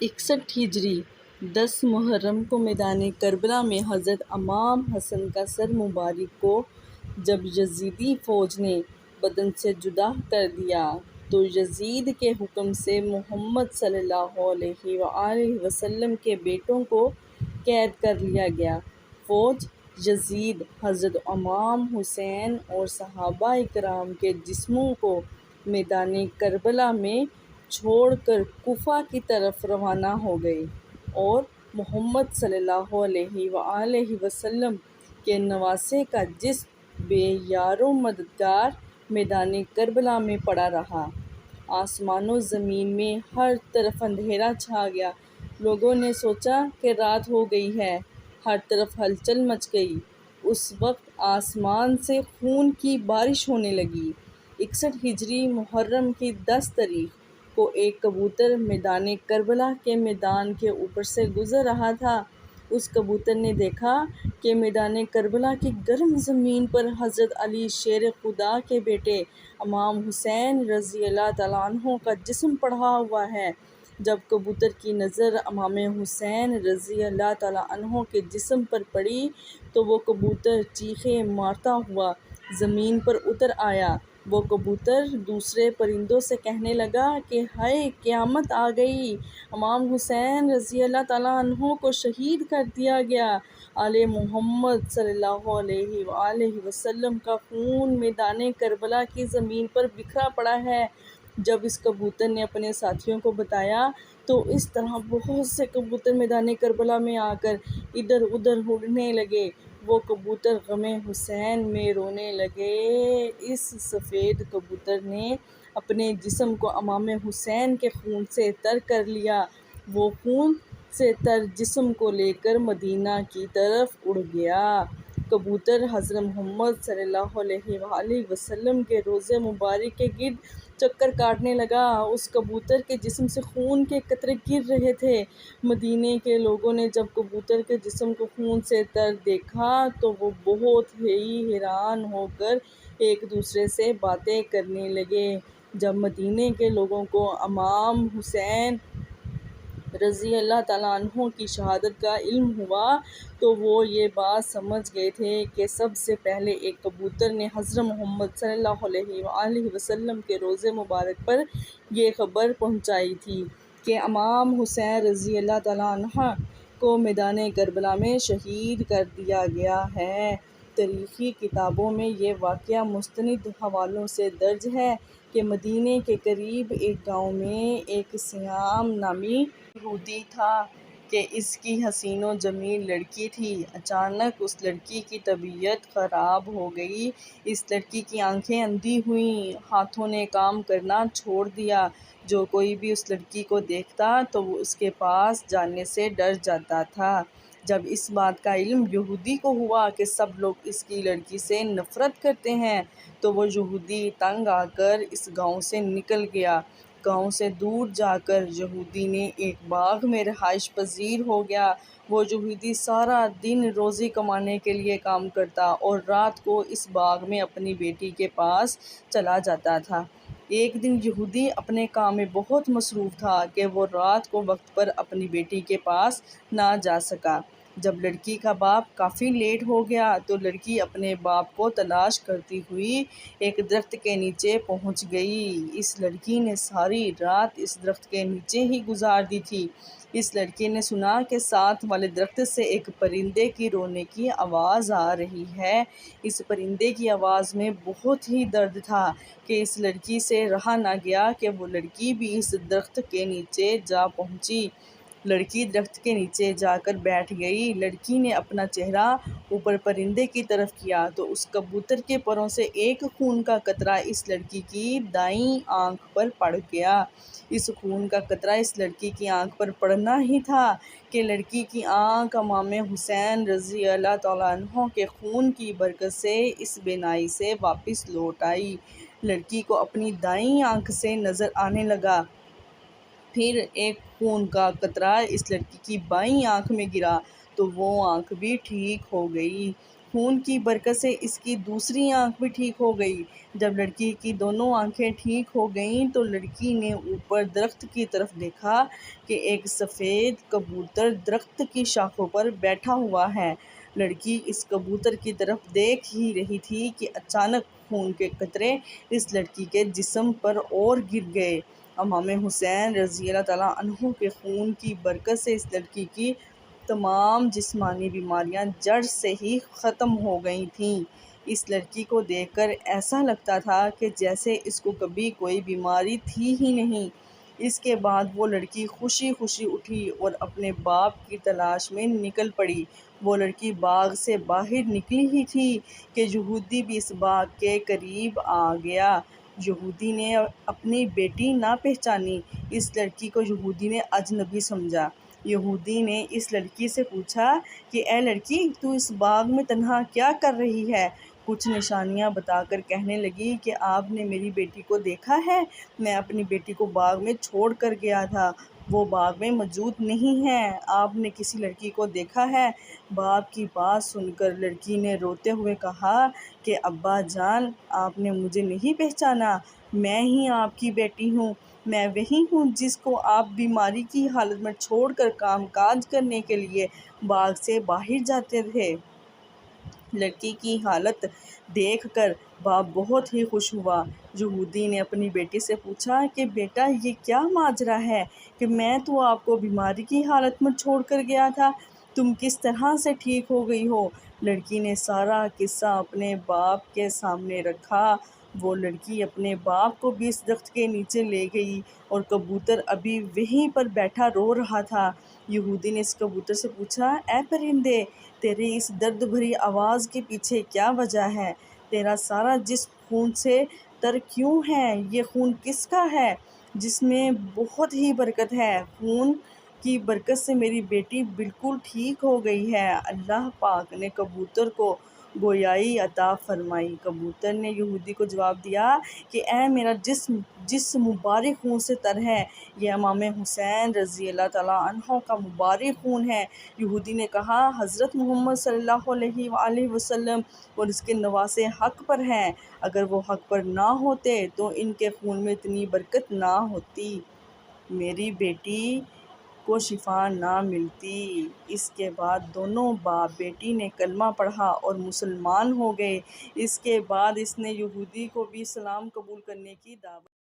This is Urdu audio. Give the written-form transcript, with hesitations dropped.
61 ہجری 10 محرم کو میدان کربلا میں حضرت امام حسن کا سر مبارک کو جب یزیدی فوج نے بدن سے جدا کر دیا تو یزید کے حکم سے محمد صلی اللہ علیہ وآلہ وسلم کے بیٹوں کو قید کر لیا گیا۔ فوج یزید حضرت امام حسین اور صحابہ کرام کے جسموں کو میدان کربلا میں چھوڑ کر کوفہ کی طرف روانہ ہو گئی اور محمد صلی اللہ علیہ وآلہ وسلم کے نواسے کا جسم بے یار و مددگار میدان کربلا میں پڑا رہا۔ آسمان و زمین میں ہر طرف اندھیرا چھا گیا۔ لوگوں نے سوچا کہ رات ہو گئی ہے۔ ہر طرف ہلچل مچ گئی۔ اس وقت آسمان سے خون کی بارش ہونے لگی۔ 61 ہجری محرم کی 10 تاریخ کو ایک کبوتر میدان کربلا کے میدان کے اوپر سے گزر رہا تھا۔ اس کبوتر نے دیکھا کہ میدان کربلا کی گرم زمین پر حضرت علی شیر خدا کے بیٹے امام حسین رضی اللہ تعالیٰ عنہ کا جسم پڑا ہوا ہے۔ جب کبوتر کی نظر امام حسین رضی اللہ تعالیٰ عنہ کے جسم پر پڑی تو وہ کبوتر چیخیں مارتا ہوا زمین پر اتر آیا۔ وہ کبوتر دوسرے پرندوں سے کہنے لگا کہ ہائے قیامت آ گئی، امام حسین رضی اللہ تعالیٰ عنہ کو شہید کر دیا گیا۔ آل محمد صلی اللہ علیہ وآلہ وسلم کا خون میدان کربلا کی زمین پر بکھرا پڑا ہے۔ جب اس کبوتر نے اپنے ساتھیوں کو بتایا تو اس طرح بہت سے کبوتر میدان کربلا میں آ کر ادھر ادھر اڑنے لگے۔ وہ کبوتر غم حسین میں رونے لگے۔ اس سفید کبوتر نے اپنے جسم کو امام حسین کے خون سے تر کر لیا۔ وہ خون سے تر جسم کو لے کر مدینہ کی طرف اڑ گیا۔ کبوتر حضرت محمد صلی اللہ علیہ وآلہ وسلم کے روضہ مبارک کے گرد چکر کاٹنے لگا۔ اس کبوتر کے جسم سے خون کے قطرے گر رہے تھے۔ مدینے کے لوگوں نے جب کبوتر کے جسم کو خون سے تر دیکھا تو وہ بہت ہی حیران ہو کر ایک دوسرے سے باتیں کرنے لگے۔ جب مدینے کے لوگوں کو امام حسین رضی اللہ تعالیٰ عنہ کی شہادت کا علم ہوا تو وہ یہ بات سمجھ گئے تھے کہ سب سے پہلے ایک کبوتر نے حضرت محمد صلی اللہ علیہ وآلہ وسلم کے روضہ مبارک پر یہ خبر پہنچائی تھی کہ امام حسین رضی اللہ تعالیٰ عنہ کو میدان کربلا میں شہید کر دیا گیا ہے۔ تاریخی کتابوں میں یہ واقعہ مستند حوالوں سے درج ہے کہ مدینے کے قریب ایک گاؤں میں ایک سیام نامی یہودی تھا کہ اس کی حسین و جمیل لڑکی تھی۔ اچانک اس لڑکی کی طبیعت خراب ہو گئی۔ اس لڑکی کی آنکھیں اندھی ہوئیں، ہاتھوں نے کام کرنا چھوڑ دیا۔ جو کوئی بھی اس لڑکی کو دیکھتا تو وہ اس کے پاس جانے سے ڈر جاتا تھا۔ جب اس بات کا علم یہودی کو ہوا کہ سب لوگ اس کی لڑکی سے نفرت کرتے ہیں تو وہ یہودی تنگ آ کر اس گاؤں سے نکل گیا۔ گاؤں سے دور جا کر یہودی نے ایک باغ میں رہائش پذیر ہو گیا۔ وہ یہودی سارا دن روزی کمانے کے لیے کام کرتا اور رات کو اس باغ میں اپنی بیٹی کے پاس چلا جاتا تھا۔ ایک دن یہودی اپنے کام میں بہت مصروف تھا کہ وہ رات کو وقت پر اپنی بیٹی کے پاس نہ جا سکا۔ جب لڑکی کا باپ کافی لیٹ ہو گیا تو لڑکی اپنے باپ کو تلاش کرتی ہوئی ایک درخت کے نیچے پہنچ گئی۔ اس لڑکی نے ساری رات اس درخت کے نیچے ہی گزار دی تھی۔ اس لڑکی نے سنا کہ ساتھ والے درخت سے ایک پرندے کی رونے کی آواز آ رہی ہے۔ اس پرندے کی آواز میں بہت ہی درد تھا کہ اس لڑکی سے رہا نہ گیا کہ وہ لڑکی بھی اس درخت کے نیچے جا پہنچی۔ لڑکی درخت کے نیچے جا کر بیٹھ گئی۔ لڑکی نے اپنا چہرہ اوپر پرندے کی طرف کیا تو اس کبوتر کے پروں سے ایک خون کا قطرہ اس لڑکی کی دائیں آنکھ پر پڑ گیا۔ اس خون کا قطرہ اس لڑکی کی آنکھ پر پڑنا ہی تھا کہ لڑکی کی آنکھ امام حسین رضی اللہ تعالیٰ عنہ کے خون کی برکت سے اس بینائی سے واپس لوٹ آئی۔ لڑکی کو اپنی دائیں آنکھ سے نظر آنے لگا۔ پھر ایک خون کا قطرہ اس لڑکی کی بائیں آنکھ میں گرا تو وہ آنکھ بھی ٹھیک ہو گئی۔ خون کی برکت سے اس کی دوسری آنکھ بھی ٹھیک ہو گئی۔ جب لڑکی کی دونوں آنکھیں ٹھیک ہو گئیں تو لڑکی نے اوپر درخت کی طرف دیکھا کہ ایک سفید کبوتر درخت کی شاخوں پر بیٹھا ہوا ہے۔ لڑکی اس کبوتر کی طرف دیکھ ہی رہی تھی کہ اچانک خون کے قطرے اس لڑکی کے جسم پر اور گر گئے۔ امام حسین رضی اللہ تعالیٰ عنہ کے خون کی برکت سے اس لڑکی کی تمام جسمانی بیماریاں جڑ سے ہی ختم ہو گئی تھیں۔ اس لڑکی کو دیکھ کر ایسا لگتا تھا کہ جیسے اس کو کبھی کوئی بیماری تھی ہی نہیں۔ اس کے بعد وہ لڑکی خوشی خوشی اٹھی اور اپنے باپ کی تلاش میں نکل پڑی۔ وہ لڑکی باغ سے باہر نکلی ہی تھی کہ یہودی بھی اس باغ کے قریب آ گیا۔ یہودی نے اپنی بیٹی نہ پہچانی۔ اس لڑکی کو یہودی نے اجنبی سمجھا۔ یہودی نے اس لڑکی سے پوچھا کہ اے لڑکی، تو اس باغ میں تنہا کیا کر رہی ہے؟ کچھ نشانیاں بتا کر کہنے لگی کہ آپ نے میری بیٹی کو دیکھا ہے؟ میں اپنی بیٹی کو باغ میں چھوڑ کر گیا تھا، وہ باغ میں موجود نہیں ہے۔ آپ نے کسی لڑکی کو دیکھا ہے؟ باپ کی بات سن کر لڑکی نے روتے ہوئے کہا کہ ابا جان، آپ نے مجھے نہیں پہچانا، میں ہی آپ کی بیٹی ہوں۔ میں وہی ہوں جس کو آپ بیماری کی حالت میں چھوڑ کر کام کاج کرنے کے لیے باغ سے باہر جاتے تھے۔ لڑکی کی حالت دیکھ کر باپ بہت ہی خوش ہوا۔ یہودی نے اپنی بیٹی سے پوچھا کہ بیٹا، یہ کیا ماجرا ہے کہ میں تو آپ کو بیماری کی حالت میں چھوڑ کر گیا تھا، تم کس طرح سے ٹھیک ہو گئی ہو؟ لڑکی نے سارا قصہ اپنے باپ کے سامنے رکھا۔ وہ لڑکی اپنے باپ کو بھی اس درخت کے نیچے لے گئی اور کبوتر ابھی وہیں پر بیٹھا رو رہا تھا۔ یہودی نے اس کبوتر سے پوچھا، اے پرندے، تیری اس درد بھری آواز کے پیچھے کیا وجہ ہے؟ تیرا سارا جسم خون سے تر کیوں ہے؟ یہ خون کس کا ہے جس میں بہت ہی برکت ہے؟ خون کی برکت سے میری بیٹی بالکل ٹھیک ہو گئی ہے۔ اللہ پاک نے کبوتر کو گویائی عطا فرمائی۔ کبوتر نے یہودی کو جواب دیا کہ اے میرا جسم جس مبارک خون سے تر ہے، یہ امام حسین رضی اللہ تعالیٰ عنہ کا مبارک خون ہے۔ یہودی نے کہا، حضرت محمد صلی اللہ علیہ وآلہ وسلم اور اس کے نواسے حق پر ہیں، اگر وہ حق پر نہ ہوتے تو ان کے خون میں اتنی برکت نہ ہوتی، میری بیٹی کو شفا نہ ملتی۔ اس کے بعد دونوں باپ بیٹی نے کلمہ پڑھا اور مسلمان ہو گئے۔ اس کے بعد اس نے یہودی کو بھی اسلام قبول کرنے کی دعوت